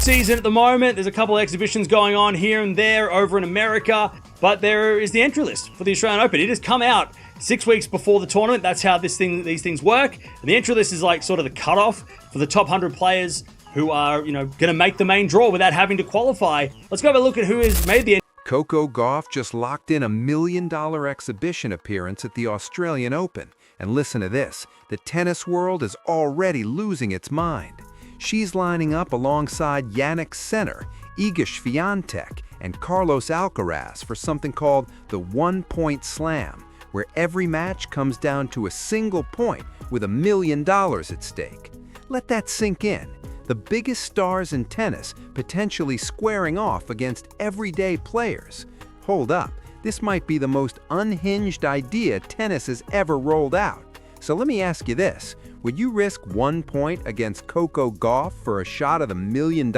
season at the moment. There's a couple of exhibitions going on here and there over in America, but there is the entry list for the Australian Open. It has come out 6 weeks before the tournament. That's how these things work. And the entry list is like sort of the cutoff for the top 100 players who are, going to make the main draw without having to qualify. Let's go have a look at who has made the Coco Gauff just locked in a $1 million exhibition appearance at the Australian Open. And listen to this, the tennis world is already losing its mind. She's lining up alongside Jannik Sinner, Iga Swiatek, and Carlos Alcaraz for something called the one-point slam, where every match comes down to a single point with $1 million at stake. Let that sink in. The biggest stars in tennis potentially squaring off against everyday players. Hold up, this might be the most unhinged idea tennis has ever rolled out. So let me ask you this, would you risk 1 point against Coco Gauff for a shot at $1 million?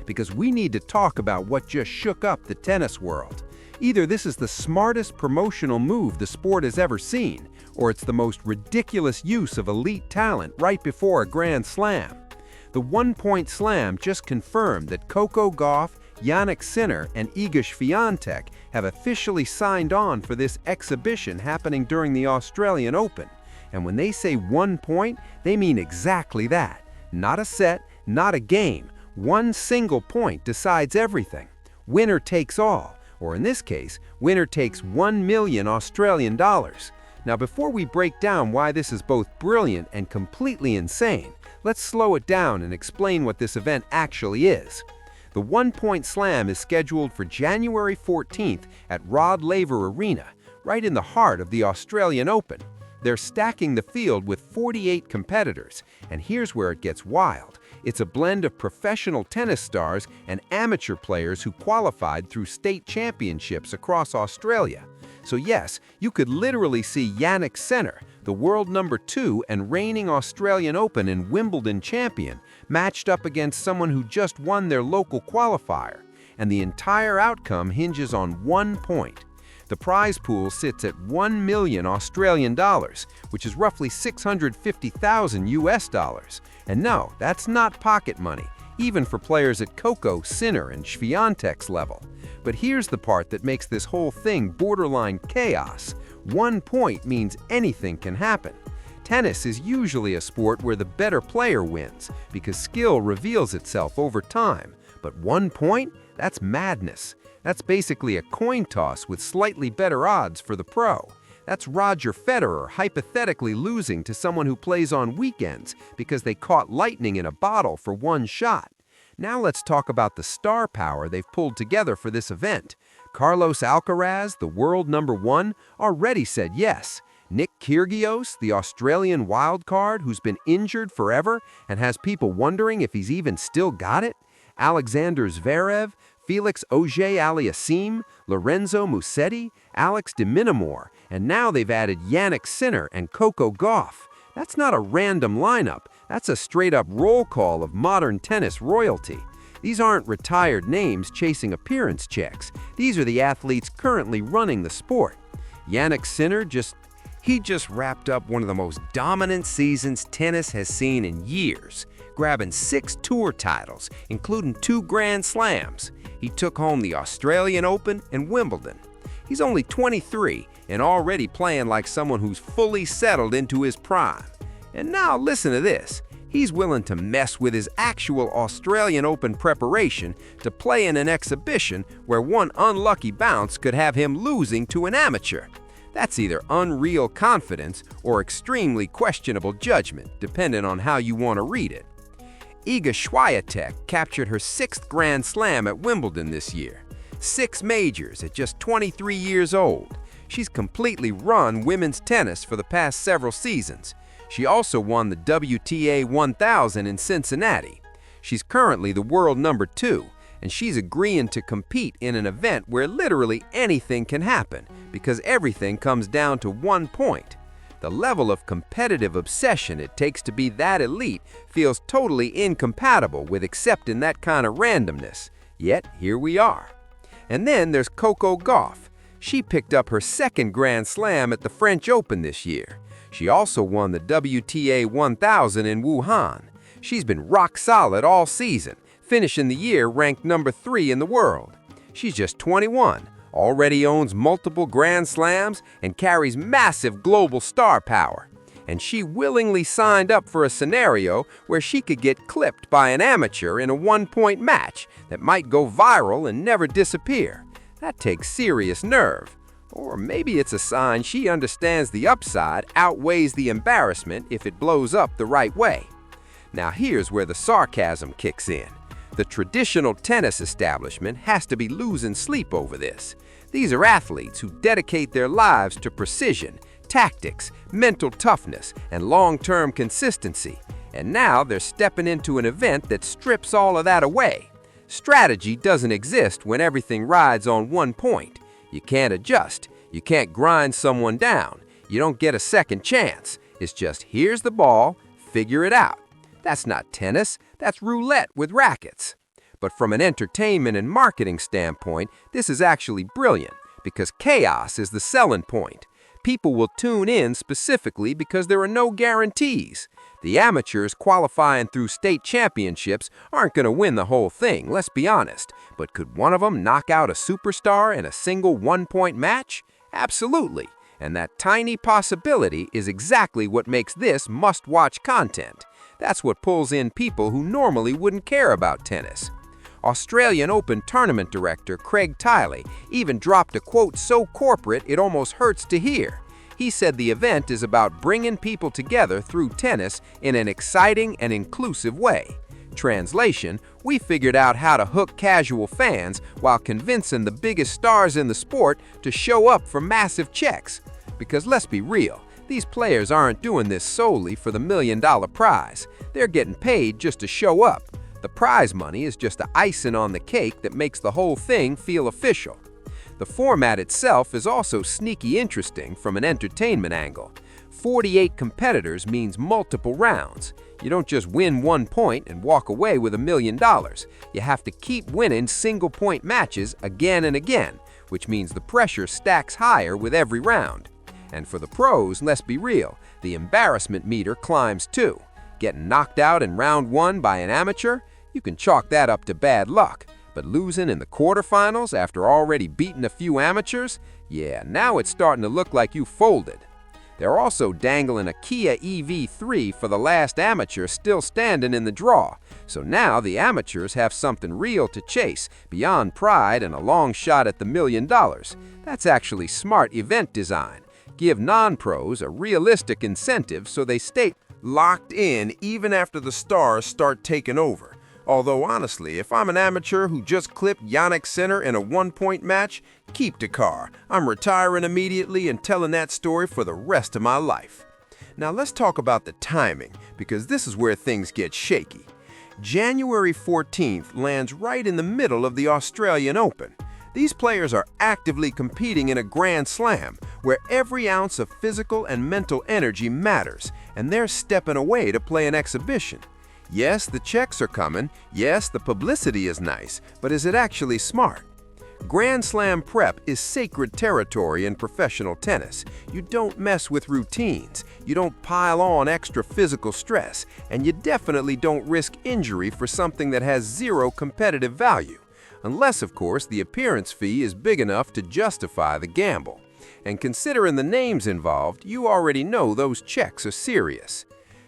Because we need to talk about what just shook up the tennis world. Either this is the smartest promotional move the sport has ever seen, or it's the most ridiculous use of elite talent right before a Grand Slam. The one-point slam just confirmed that Coco Gauff, Jannik Sinner, and Iga Swiatek have officially signed on for this exhibition happening during the Australian Open. And when they say 1 point, they mean exactly that. Not a set, not a game. One single point decides everything. Winner takes all, or in this case, winner takes 1 million Australian dollars. Now before we break down why this is both brilliant and completely insane, let's slow it down and explain what this event actually is. The one-point slam is scheduled for January 14th at Rod Laver Arena, right in the heart of the Australian Open. They're stacking the field with 48 competitors, and here's where it gets wild. It's a blend of professional tennis stars and amateur players who qualified through state championships across Australia. So yes, you could literally see Jannik Sinner, the world number 2 and reigning Australian Open and Wimbledon champion, matched up against someone who just won their local qualifier. And the entire outcome hinges on 1 point. The prize pool sits at 1 million Australian dollars, which is roughly 650,000 US dollars. And no, that's not pocket money, even for players at Coco, Sinner, and Swiatek's level. But here's the part that makes this whole thing borderline chaos. 1 point means anything can happen. Tennis is usually a sport where the better player wins, because skill reveals itself over time. But 1 point? That's madness. That's basically a coin toss with slightly better odds for the pro. That's Roger Federer hypothetically losing to someone who plays on weekends because they caught lightning in a bottle for one shot. Now let's talk about the star power they've pulled together for this event. Carlos Alcaraz, the world number 1, already said yes. Nick Kyrgios, the Australian wildcard who's been injured forever and has people wondering if he's even still got it. Alexander Zverev, Felix Auger-Aliassime, Lorenzo Musetti, Alex de Minaur, and now they've added Jannik Sinner and Coco Gauff. That's not a random lineup. That's a straight-up roll call of modern tennis royalty. These aren't retired names chasing appearance checks. These are the athletes currently running the sport. Jannik Sinner just wrapped up one of the most dominant seasons tennis has seen in years, grabbing 6 tour titles, including 2 Grand Slams. He took home the Australian Open and Wimbledon. He's only 23 and already playing like someone who's fully settled into his prime. And now listen to this. He's willing to mess with his actual Australian Open preparation to play in an exhibition where one unlucky bounce could have him losing to an amateur. That's either unreal confidence or extremely questionable judgment, depending on how you want to read it. Iga Swiatek captured her 6th Grand Slam at Wimbledon this year. 6 majors at just 23 years old. She's completely run women's tennis for the past several seasons. She also won the WTA 1000 in Cincinnati. She's currently the world number 2, and she's agreeing to compete in an event where literally anything can happen, because everything comes down to 1 point. The level of competitive obsession it takes to be that elite feels totally incompatible with accepting that kind of randomness. Yet, here we are. And then there's Coco Gauff. She picked up her 2nd Grand Slam at the French Open this year. She also won the WTA 1000 in Wuhan. She's been rock solid all season, finishing the year ranked number 3 in the world. She's just 21, already owns multiple Grand Slams, and carries massive global star power. And she willingly signed up for a scenario where she could get clipped by an amateur in a one-point match that might go viral and never disappear. That takes serious nerve. Or maybe it's a sign she understands the upside outweighs the embarrassment if it blows up the right way. Now here's where the sarcasm kicks in. The traditional tennis establishment has to be losing sleep over this. These are athletes who dedicate their lives to precision, tactics, mental toughness, and long-term consistency. And now they're stepping into an event that strips all of that away. Strategy doesn't exist when everything rides on one point. You can't adjust. You can't grind someone down. You don't get a second chance. It's just, here's the ball, figure it out. That's not tennis. That's roulette with rackets. But from an entertainment and marketing standpoint, this is actually brilliant because chaos is the selling point. People will tune in specifically because there are no guarantees. The amateurs qualifying through state championships aren't going to win the whole thing, let's be honest. But could one of them knock out a superstar in a single one-point match? Absolutely. And that tiny possibility is exactly what makes this must-watch content. That's what pulls in people who normally wouldn't care about tennis. Australian Open tournament director Craig Tiley even dropped a quote so corporate it almost hurts to hear. He said the event is about bringing people together through tennis in an exciting and inclusive way. Translation, we figured out how to hook casual fans while convincing the biggest stars in the sport to show up for massive checks. Because let's be real, these players aren't doing this solely for the $1 million prize. They're getting paid just to show up. The prize money is just the icing on the cake that makes the whole thing feel official. The format itself is also sneaky interesting from an entertainment angle. 48 competitors means multiple rounds. You don't just win 1 point and walk away with $1 million. You have to keep winning single-point matches again and again, which means the pressure stacks higher with every round. And for the pros, let's be real, the embarrassment meter climbs too. Getting knocked out in round 1 by an amateur? You can chalk that up to bad luck. But losing in the quarterfinals after already beating a few amateurs? Yeah, now it's starting to look like you folded. They're also dangling a Kia EV3 for the last amateur still standing in the draw. So now the amateurs have something real to chase beyond pride and a long shot at the $1 million. That's actually smart event design. Give non-pros a realistic incentive so they stay locked in even after the stars start taking over. Although honestly, if I'm an amateur who just clipped Yannick Sinner in a one-point match, keep the car. I'm retiring immediately and telling that story for the rest of my life. Now let's talk about the timing, because this is where things get shaky. January 14th lands right in the middle of the Australian Open. These players are actively competing in a Grand Slam, where every ounce of physical and mental energy matters, and they're stepping away to play an exhibition. Yes, the checks are coming. Yes, the publicity is nice, but is it actually smart? Grand Slam prep is sacred territory in professional tennis. You don't mess with routines, you don't pile on extra physical stress, and you definitely don't risk injury for something that has zero competitive value. Unless, of course, the appearance fee is big enough to justify the gamble. And considering the names involved, you already know those checks are serious.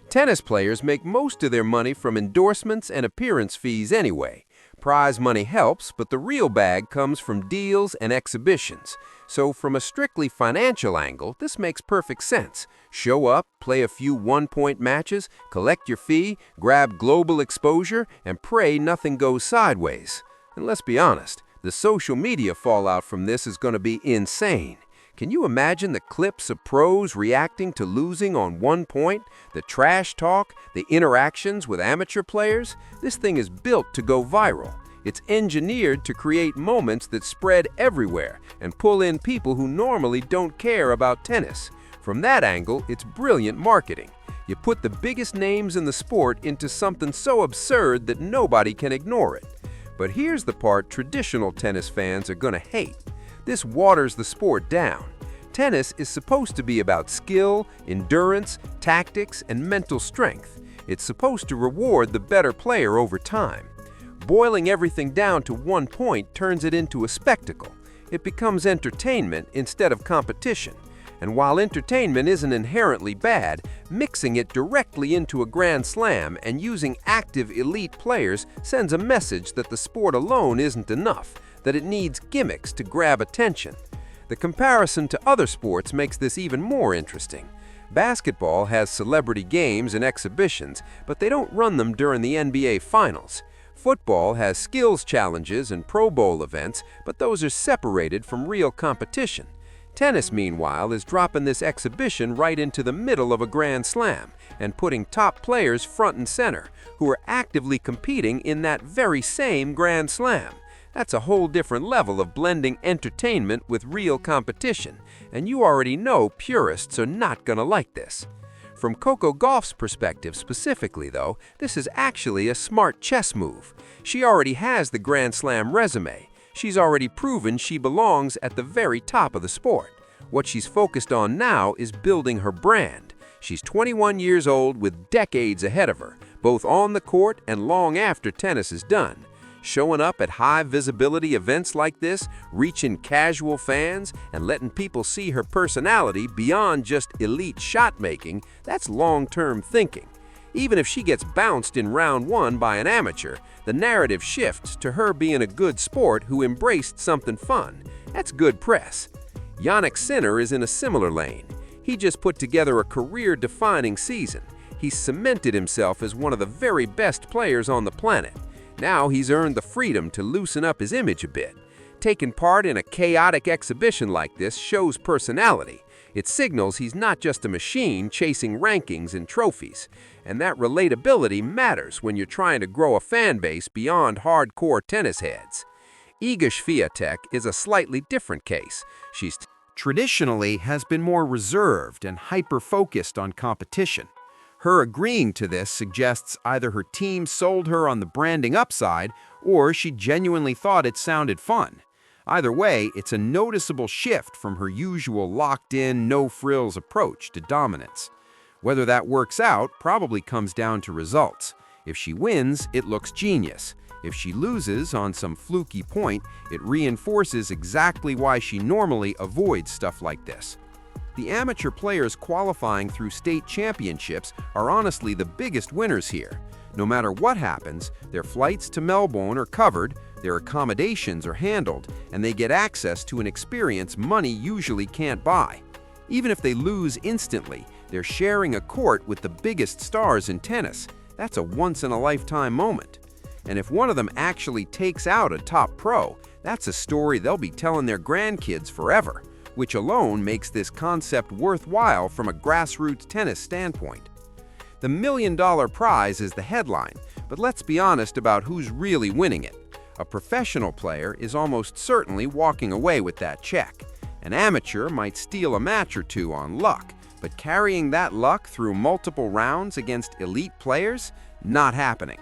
Tennis players make most of their money from endorsements and appearance fees anyway. Prize money helps, but the real bag comes from deals and exhibitions. So from a strictly financial angle, this makes perfect sense. Show up, play a few one-point matches, collect your fee, grab global exposure, and pray nothing goes sideways. And let's be honest, the social media fallout from this is going to be insane. Can you imagine the clips of pros reacting to losing on 1 point, the trash talk, the interactions with amateur players? This thing is built to go viral. It's engineered to create moments that spread everywhere and pull in people who normally don't care about tennis. From that angle, it's brilliant marketing. You put the biggest names in the sport into something so absurd that nobody can ignore it. But here's the part traditional tennis fans are gonna hate. This waters the sport down. Tennis is supposed to be about skill, endurance, tactics, and mental strength. It's supposed to reward the better player over time. Boiling everything down to one point turns it into a spectacle. It becomes entertainment instead of competition. And while entertainment isn't inherently bad, mixing it directly into a Grand Slam and using active elite players sends a message that the sport alone isn't enough, that it needs gimmicks to grab attention. The comparison to other sports makes this even more interesting. Basketball has celebrity games and exhibitions, but they don't run them during the NBA Finals. Football has skills challenges and Pro Bowl events, but those are separated from real competition. Tennis, meanwhile, is dropping this exhibition right into the middle of a Grand Slam and putting top players front and center, who are actively competing in that very same Grand Slam. That's a whole different level of blending entertainment with real competition, and you already know purists are not gonna like this. From Coco Gauff's perspective specifically, though, this is actually a smart chess move. She already has the Grand Slam resume. She's already proven she belongs at the very top of the sport. What she's focused on now is building her brand. She's 21 years old with decades ahead of her, both on the court and long after tennis is done. Showing up at high-visibility events like this, reaching casual fans, and letting people see her personality beyond just elite shot-making, that's long-term thinking. Even if she gets bounced in round one by an amateur, the narrative shifts to her being a good sport who embraced something fun. That's good press. Jannik Sinner is in a similar lane. He just put together a career-defining season. He's cemented himself as one of the very best players on the planet. Now he's earned the freedom to loosen up his image a bit. Taking part in a chaotic exhibition like this shows personality. It signals he's not just a machine chasing rankings and trophies. And that relatability matters when you're trying to grow a fan base beyond hardcore tennis heads. Iga Swiatek is a slightly different case. She's Traditionally has been more reserved and hyper-focused on competition. Her agreeing to this suggests either her team sold her on the branding upside or she genuinely thought it sounded fun. Either way, it's a noticeable shift from her usual locked-in, no-frills approach to dominance. Whether that works out probably comes down to results. If she wins, it looks genius. If she loses on some fluky point, it reinforces exactly why she normally avoids stuff like this. The amateur players qualifying through state championships are honestly the biggest winners here. No matter what happens, their flights to Melbourne are covered, their accommodations are handled, and they get access to an experience money usually can't buy. Even if they lose instantly, they're sharing a court with the biggest stars in tennis. That's a once-in-a-lifetime moment. And if one of them actually takes out a top pro, that's a story they'll be telling their grandkids forever, which alone makes this concept worthwhile from a grassroots tennis standpoint. The $1 million prize is the headline, but let's be honest about who's really winning it. A professional player is almost certainly walking away with that check. An amateur might steal a match or two on luck, but carrying that luck through multiple rounds against elite players? Not happening.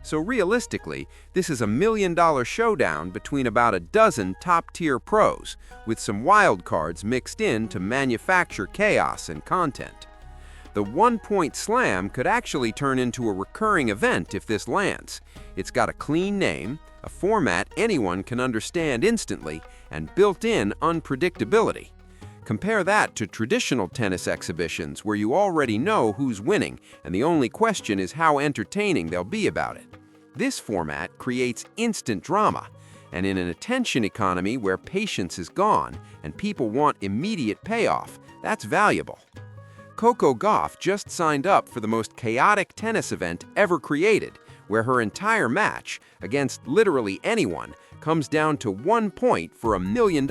So realistically, this is a $1 million showdown between about a dozen top-tier pros, with some wild cards mixed in to manufacture chaos and content. The one-point slam could actually turn into a recurring event if this lands. It's got a clean name, a format anyone can understand instantly, and built-in unpredictability. Compare that to traditional tennis exhibitions where you already know who's winning, and the only question is how entertaining they'll be about it. This format creates instant drama, and in an attention economy where patience is gone and people want immediate payoff, that's valuable. Coco Gauff just signed up for the most chaotic tennis event ever created, where her entire match, against literally anyone, comes down to 1 point for $1 million.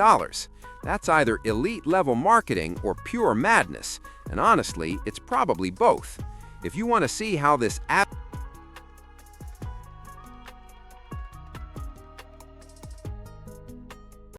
That's either elite-level marketing or pure madness, and honestly, it's probably both. If you want to see how this app